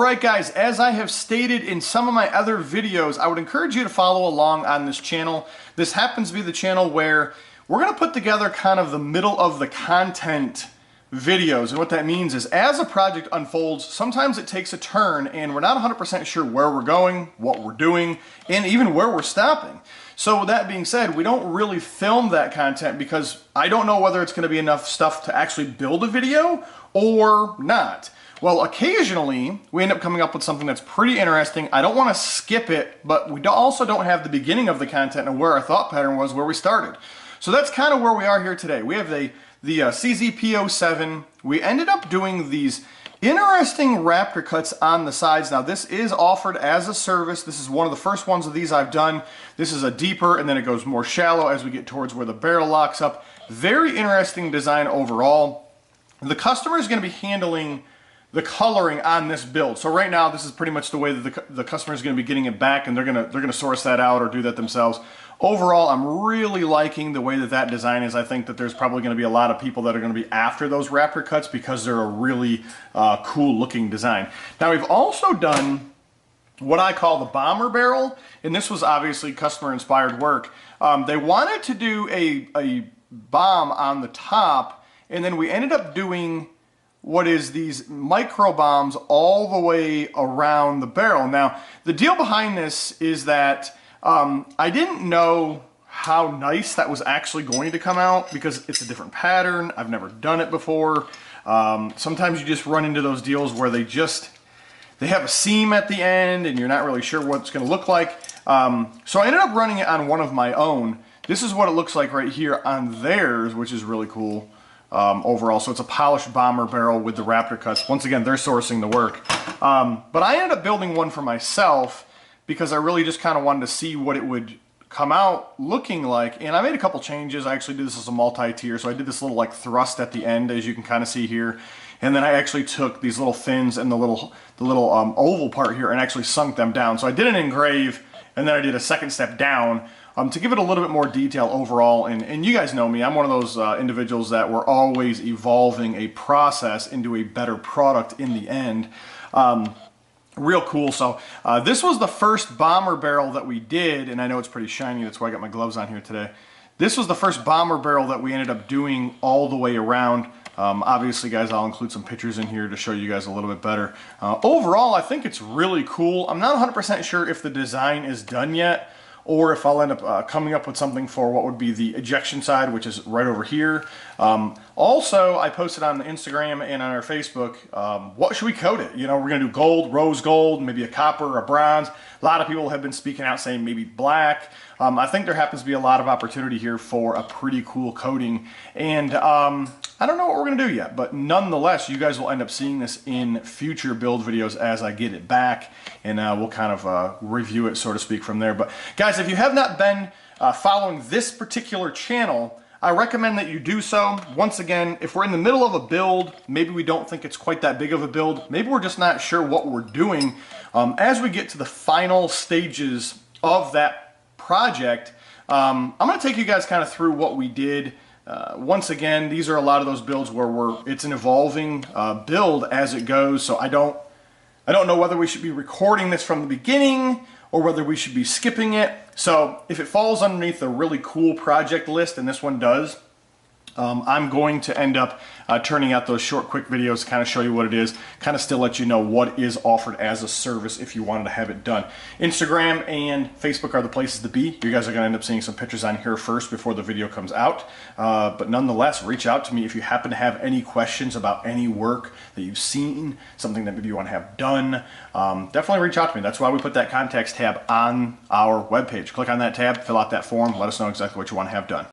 Alright guys, as I have stated in some of my other videos, I would encourage you to follow along on this channel. This happens to be the channel where we're going to put together kind of the middle of the content videos. And what that means is as a project unfolds, sometimes it takes a turn and we're not 100% sure where we're going, what we're doing, and even where we're stopping. So with that being said, we don't really film that content because I don't know whether it's going to be enough stuff to actually build a video or not. Well, occasionally we end up coming up with something that's pretty interesting. I don't want to skip it, but we also don't have the beginning of the content and where our thought pattern was, where we started. So that's kind of where we are here today. We have the P07. We ended up doing these interesting Raptor cuts on the sides. Now this is offered as a service. This is one of the first ones of these I've done. This is a deeper and then it goes more shallow as we get towards where the barrel locks up. Very interesting design overall. The customer is going to be handling the coloring on this build. So right now this is pretty much the way that the customer is going to be getting it back, and they're going to source that out or do that themselves. Overall, I'm really liking the way that that design is. I think that there's probably going to be a lot of people that are going to be after those Raptor cuts because they're a really cool looking design. Now we've also done what I call the bomber barrel, and this was obviously customer inspired work. They wanted to do a bomb on the top, and then we ended up doing what is these micro bombs all the way around the barrel. Now, the deal behind this is that I didn't know how nice that was actually going to come out because it's a different pattern. I've never done it before. Sometimes you just run into those deals where they have a seam at the end and you're not really sure what it's going to look like. So I ended up running it on one of my own. This is what it looks like right here on theirs, which is really cool. Overall, so it's a polished bomber barrel with the Raptor cuts. Once again, they're sourcing the work. But I ended up building one for myself because I really just kind of wanted to see what it would come out looking like. And I made a couple changes. I actually did this as a multi-tier, so I did this little like thrust at the end, as you can kind of see here. And then I actually took these little fins and the little oval part here and actually sunk them down. So I did an engrave, and then I did a second step down to give it a little bit more detail overall. And you guys know me, I'm one of those individuals that we're always evolving a process into a better product in the end. Real cool. So this was the first bomber barrel that we did, and I know it's pretty shiny, that's why I got my gloves on here today. This was the first bomber barrel that we ended up doing all the way around. Obviously, guys, I'll include some pictures in here to show you guys a little bit better. Overall, I think it's really cool. I'm not 100% sure if the design is done yet, or if I'll end up coming up with something for what would be the ejection side, which is right over here. Also, I posted on the Instagram and on our Facebook, what should we coat it? You know, we're gonna do gold, rose gold, maybe a copper, a bronze. A lot of people have been speaking out saying maybe black. I think there happens to be a lot of opportunity here for a pretty cool coating. And I don't know what we're gonna do yet, but nonetheless, you guys will end up seeing this in future build videos as I get it back, and we'll kind of review it, so to speak, from there. But guys, if you have not been following this particular channel, I recommend that you do so. Once again, if we're in the middle of a build, maybe we don't think it's quite that big of a build, maybe we're just not sure what we're doing, as we get to the final stages of that project, I'm going to take you guys kind of through what we did. Once again, these are a lot of those builds where it's an evolving build as it goes, so I don't know whether we should be recording this from the beginning or whether we should be skipping it. So if it falls underneath a really cool project list, and this one does, I'm going to end up turning out those short, quick videos to kind of show you what it is, kind of still let you know what is offered as a service if you wanted to have it done. Instagram and Facebook are the places to be. You guys are going to end up seeing some pictures on here first before the video comes out. But nonetheless, reach out to me if you happen to have any questions about any work that you've seen, something that maybe you want to have done. Definitely reach out to me. That's why we put that contacts tab on our webpage. Click on that tab, fill out that form, let us know exactly what you want to have done.